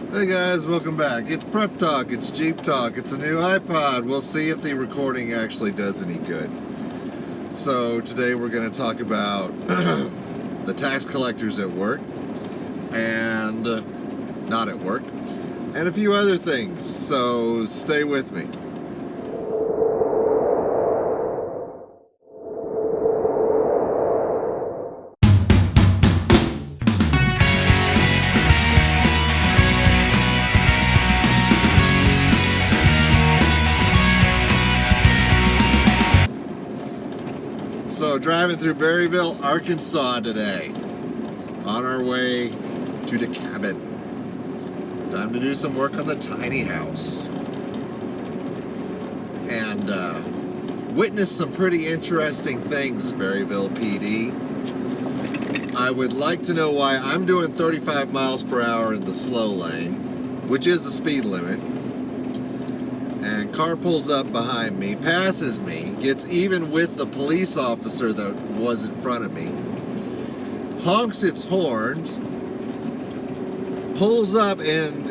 Hey guys, welcome back. It's Prep Talk, it's Jeep Talk, it's a new iPod. We'll see if the recording actually does any good. So today we're going to talk about the tax collectors at work and not at work, and a few other things. So stay with me. So driving through Berryville, Arkansas today, on our way to the cabin. Time to do some work on the tiny house. And witness some pretty interesting things, Berryville PD. I would like to know why I'm doing 35 miles per hour in the slow lane, which is the speed limit. And car pulls up behind me, passes me, gets even with the police officer that was in front of me, honks its horns, pulls up and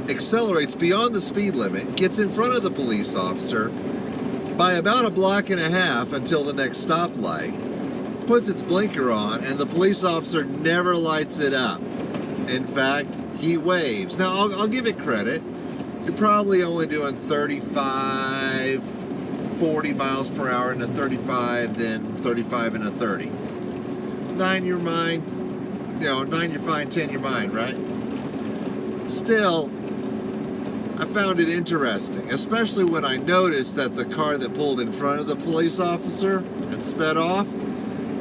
accelerates beyond the speed limit, gets in front of the police officer by about a block and a half until the next stoplight, puts its blinker on, and the police officer never lights it up. In fact, he waves. Now, I'll give it credit. You're probably only doing 35, 40 miles per hour in a 35, then 35 in a 30. 9 your mind, 9 you're fine, 10 your mind, right? Still, I found it interesting, especially when I noticed that the car that pulled in front of the police officer and sped off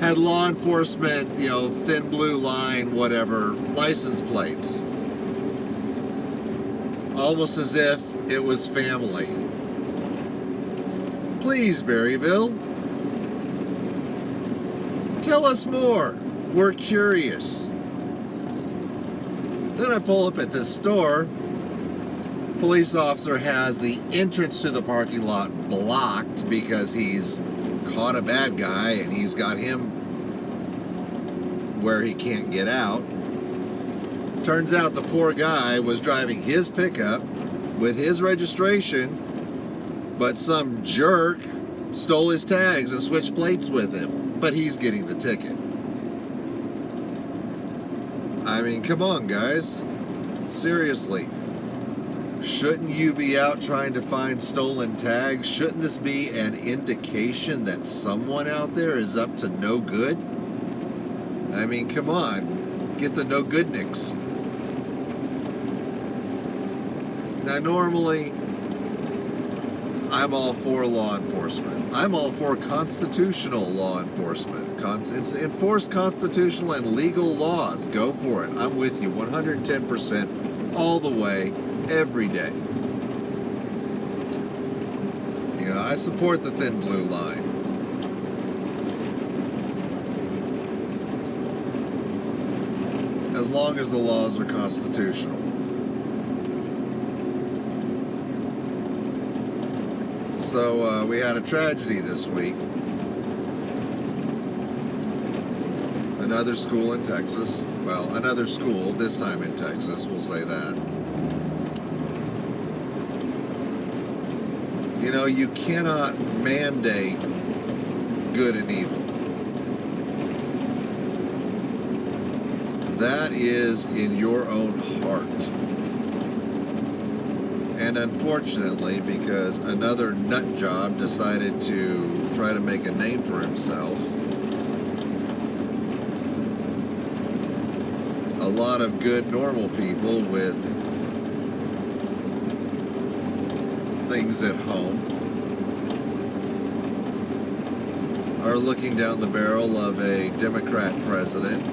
had law enforcement, thin blue line, whatever, license plates. Almost as if it was family. Please, Berryville, tell us more. We're curious. Then I pull up at this store. Police officer has the entrance to the parking lot blocked because he's caught a bad guy and he's got him where he can't get out. Turns out the poor guy was driving his pickup with his registration, but some jerk stole his tags and switched plates with him, but he's getting the ticket. I mean, come on, guys. Seriously. Shouldn't you be out trying to find stolen tags? Shouldn't this be an indication that someone out there is up to no good? I mean, come on. Get the no goodniks. Now, normally, I'm all for law enforcement. I'm all for constitutional law enforcement. Enforce constitutional and legal laws. Go for it. I'm with you 110% all the way, every day. I support the thin blue line. As long as the laws are constitutional. So we had a tragedy this week. Another school in Texas. Well, another school, this time in Texas, we'll say that. You cannot mandate good and evil. That is in your own heart. And unfortunately, because another nut job decided to try to make a name for himself, a lot of good, normal people with things at home are looking down the barrel of a Democrat president.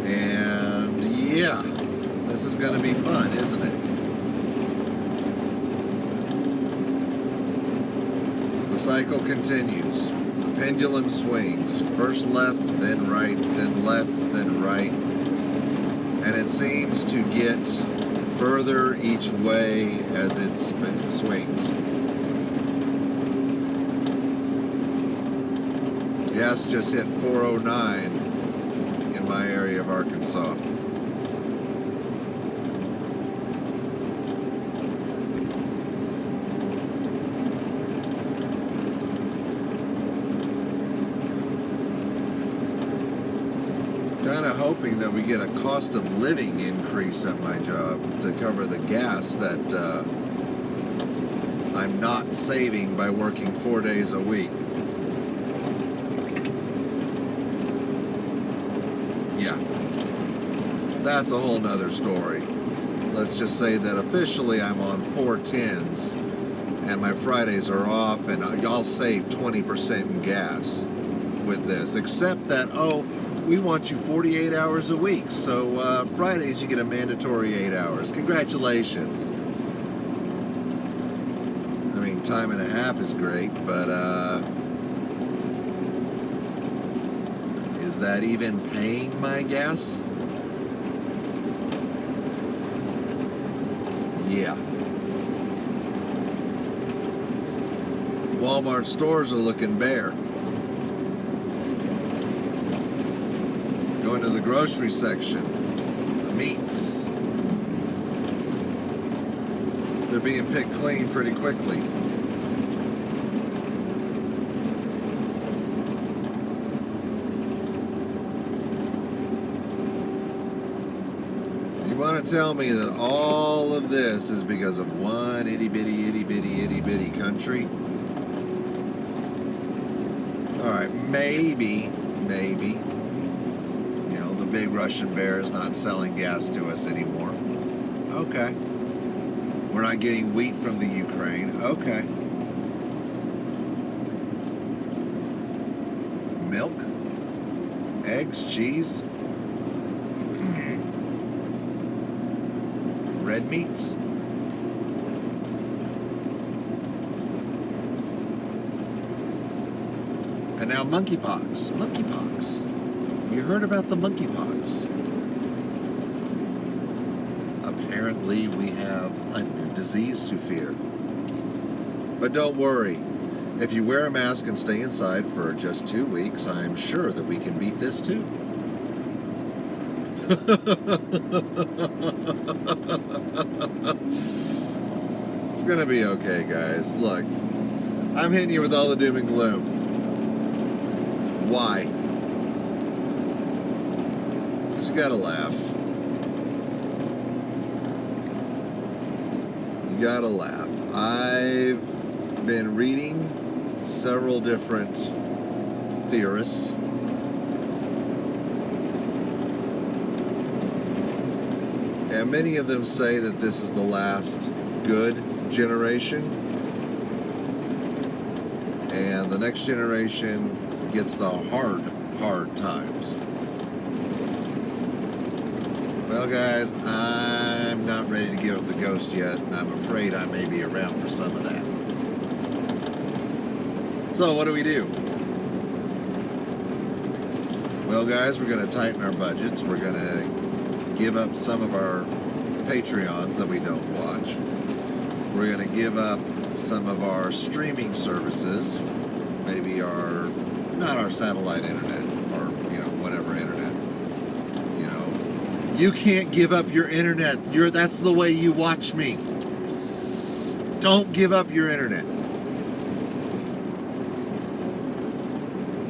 And yeah. This is going to be fun, isn't it? The cycle continues. The pendulum swings. First left, then right, then left, then right. And it seems to get further each way as it swings. Gas just hit 409 in my area of Arkansas. of hoping that we get a cost of living increase at my job to cover the gas that I'm not saving by working 4 days a week. Yeah, that's a whole nother story. Let's just say that officially I'm on 410s and my Fridays are off, and I'll save 20% in gas with this, except that, oh, we want you 48 hours a week, so Fridays you get a mandatory 8 hours. Congratulations. I mean, time and a half is great, but is that even paying my gas? Yeah. Walmart stores are looking bare. Go into the grocery section, the meats, they're being picked clean pretty quickly. You want to tell me that all of this is because of one itty bitty country? Alright, maybe, you know, the big Russian bear is not selling gas to us anymore. Okay. We're not getting wheat from the Ukraine. Okay. Milk? Eggs? Cheese? Red meats? And now monkeypox. Monkeypox. Have you heard about the monkeypox? Apparently we have a new disease to fear. But don't worry. If you wear a mask and stay inside for just 2 weeks, I'm sure that we can beat this too. It's gonna be okay, guys. Look, I'm hitting you with all the doom and gloom. Why? Because you gotta laugh. You gotta laugh. I've been reading several different theorists. And many of them say that this is the last good generation. And the next generation gets the hard times. Well, guys, I'm not ready to give up the ghost yet, and I'm afraid I may be around for some of that. So, what do we do? Well, guys, we're going to tighten our budgets. We're going to give up some of our Patreons that we don't watch. We're going to give up some of our streaming services, maybe not our satellite internet, or, you know, whatever internet. You know, you can't give up your internet. That's the way you watch me. Don't give up your internet.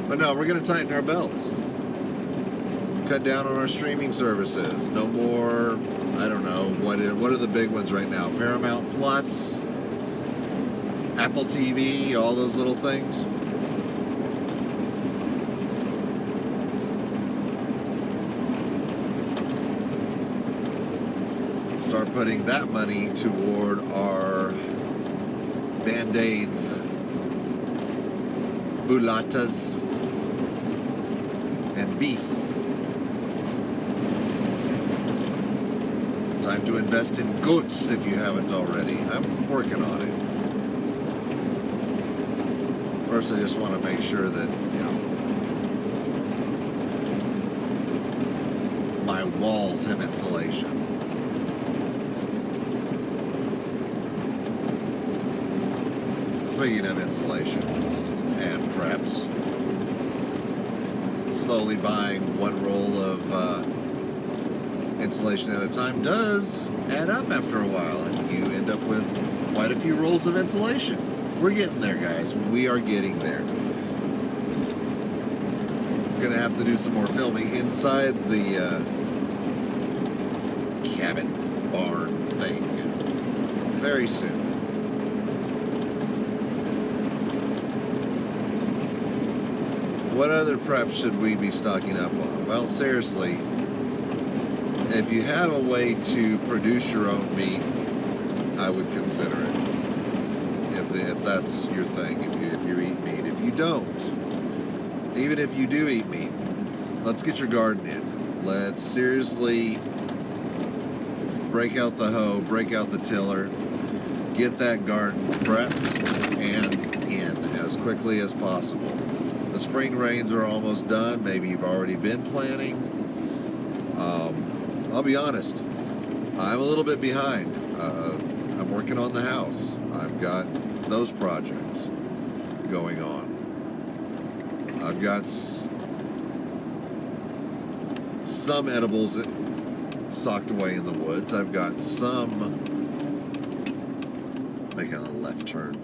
But no, we're going to tighten our belts. Cut down on our streaming services. No more, I don't know, what are the big ones right now? Paramount Plus, Apple TV, all those little things. Start putting that money toward our Band-Aids, bulatas, and beef. Time to invest in goats if you haven't already. I'm working on it. First, I just want to make sure that, you know, my walls have insulation. Speaking of insulation and preps, slowly buying one roll of insulation at a time does add up after a while, and you end up with quite a few rolls of insulation. We're getting there, guys. We are getting there. going to have to do some more filming inside the cabin barn thing very soon. What other prep should we be stocking up on? Well, seriously, if you have a way to produce your own meat, I would consider it. If that's your thing, if you eat meat. If you don't, even if you do eat meat, let's get your garden in. Let's seriously break out the hoe, break out the tiller, get that garden prepped and in as quickly as possible. The spring rains are almost done. Maybe you've already been planting. I'll be honest, I'm a little bit behind. I'm working on the house. I've got those projects going on. I've got some edibles socked away in the woods. I've got some making a left turn.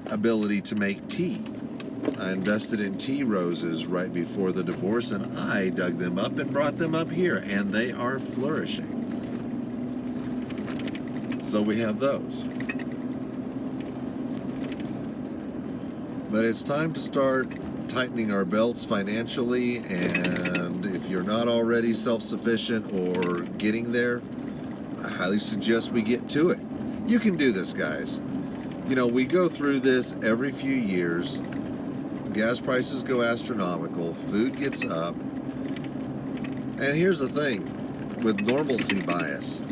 Ability to make tea. I invested in tea roses right before the divorce, and I dug them up and brought them up here, and they are flourishing. So we have those. But it's time to start tightening our belts financially, and if you're not already self-sufficient or getting there, I highly suggest we get to it. You can do this, guys. You know, we go through this every few years. Gas prices go astronomical, food gets up. And here's the thing, with normalcy bias.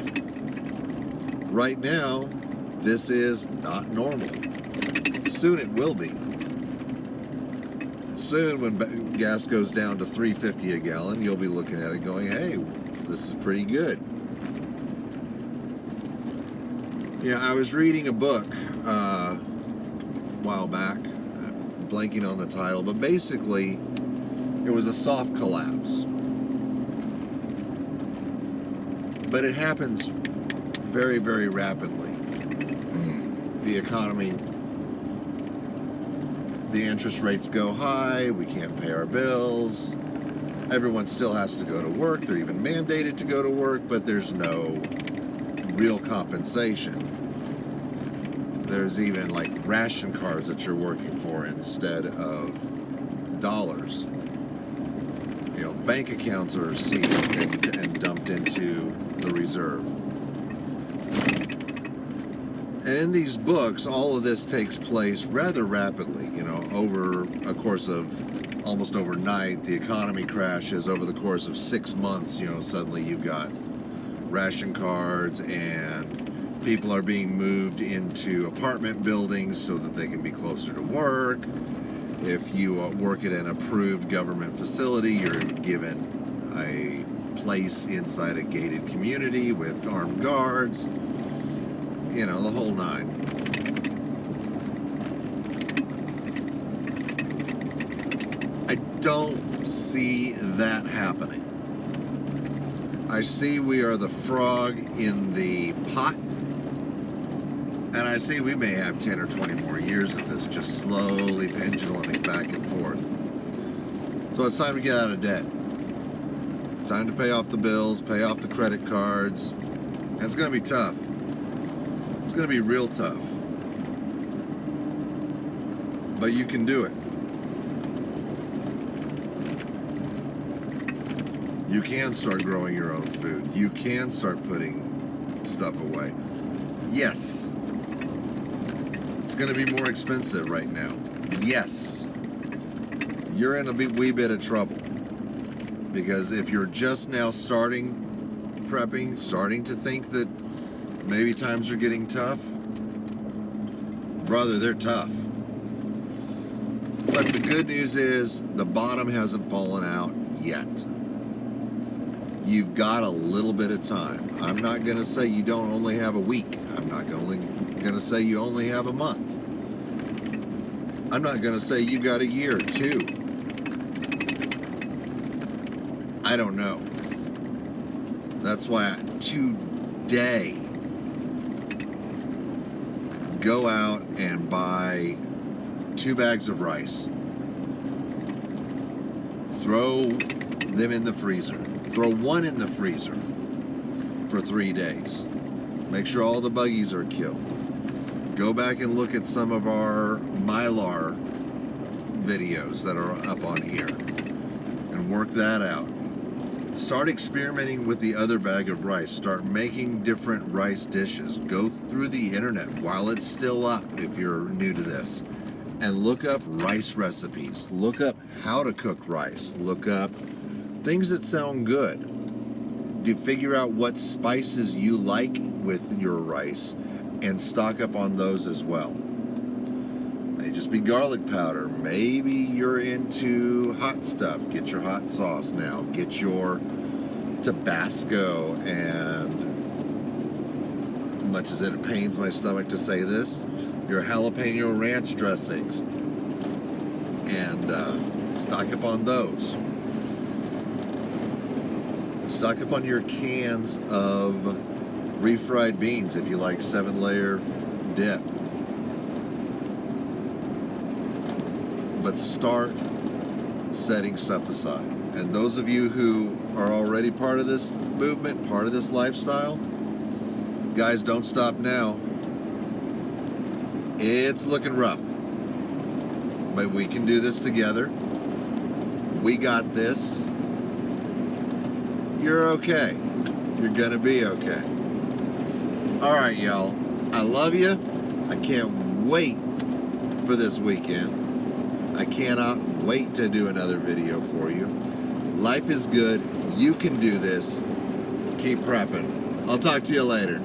Right now, this is not normal. Soon it will be. Soon, when gas goes down to $3.50 a gallon, you'll be looking at it going, hey, this is pretty good. Yeah, I was reading a book a while back, blanking on the title, but basically it was a soft collapse. But it happens very, very rapidly. The economy, the interest rates go high, we can't pay our bills, everyone still has to go to work, they're even mandated to go to work, but there's no real compensation. There's even like ration cards that you're working for instead of dollars. You know, bank accounts are seized and dumped into the reserve. And in these books, all of this takes place rather rapidly. You know, over a course of almost overnight, the economy crashes. Over the course of 6 months, you know, suddenly you've got ration cards and people are being moved into apartment buildings so that they can be closer to work. If you work at an approved government facility, you're given a place inside a gated community with armed guards. You know, the whole nine. I don't see that happening. I see we are the frog in the pot, and I see we may have 10 or 20 more years of this just slowly penduluming back and forth. So it's time to get out of debt. Time to pay off the bills, pay off the credit cards. And it's going to be tough. It's going to be real tough. But you can do it. You can start growing your own food. You can start putting stuff away. Yes. It's going to be more expensive right now. Yes. You're in a wee bit of trouble. Because if you're just now starting prepping, starting to think that maybe times are getting tough, brother, they're tough. But the good news is the bottom hasn't fallen out yet. You've got a little bit of time. I'm not going to say you don't only have a week. I'm not going to say you only have a month. I'm not going to say you got a year or two. I don't know. That's why today, go out and buy 2 bags of rice. throw them in the freezer. Throw one in the freezer for 3 days. Make sure all the buggies are killed. Go back and look at some of our Mylar videos that are up on here and work that out. Start experimenting with the other bag of rice. Start making different rice dishes. Go through the internet while it's still up if you're new to this, and look up rice recipes. Look up how to cook rice. Look up things that sound good. To figure out what spices you like with your rice and stock up on those as well. May just be garlic powder. Maybe you're into hot stuff. Get your hot sauce now. Get your Tabasco and, much as it pains my stomach to say this, your jalapeno ranch dressings. And stock up on those. Stock up on your cans of refried beans if you like 7-layer dip. But start setting stuff aside. And those of you who are already part of this movement, part of this lifestyle, guys, don't stop now. It's looking rough. But we can do this together. We got this. You're okay. You're gonna be okay. All right, y'all. I love you. I can't wait for this weekend. I cannot wait to do another video for you. Life is good. You can do this. Keep prepping. I'll talk to you later.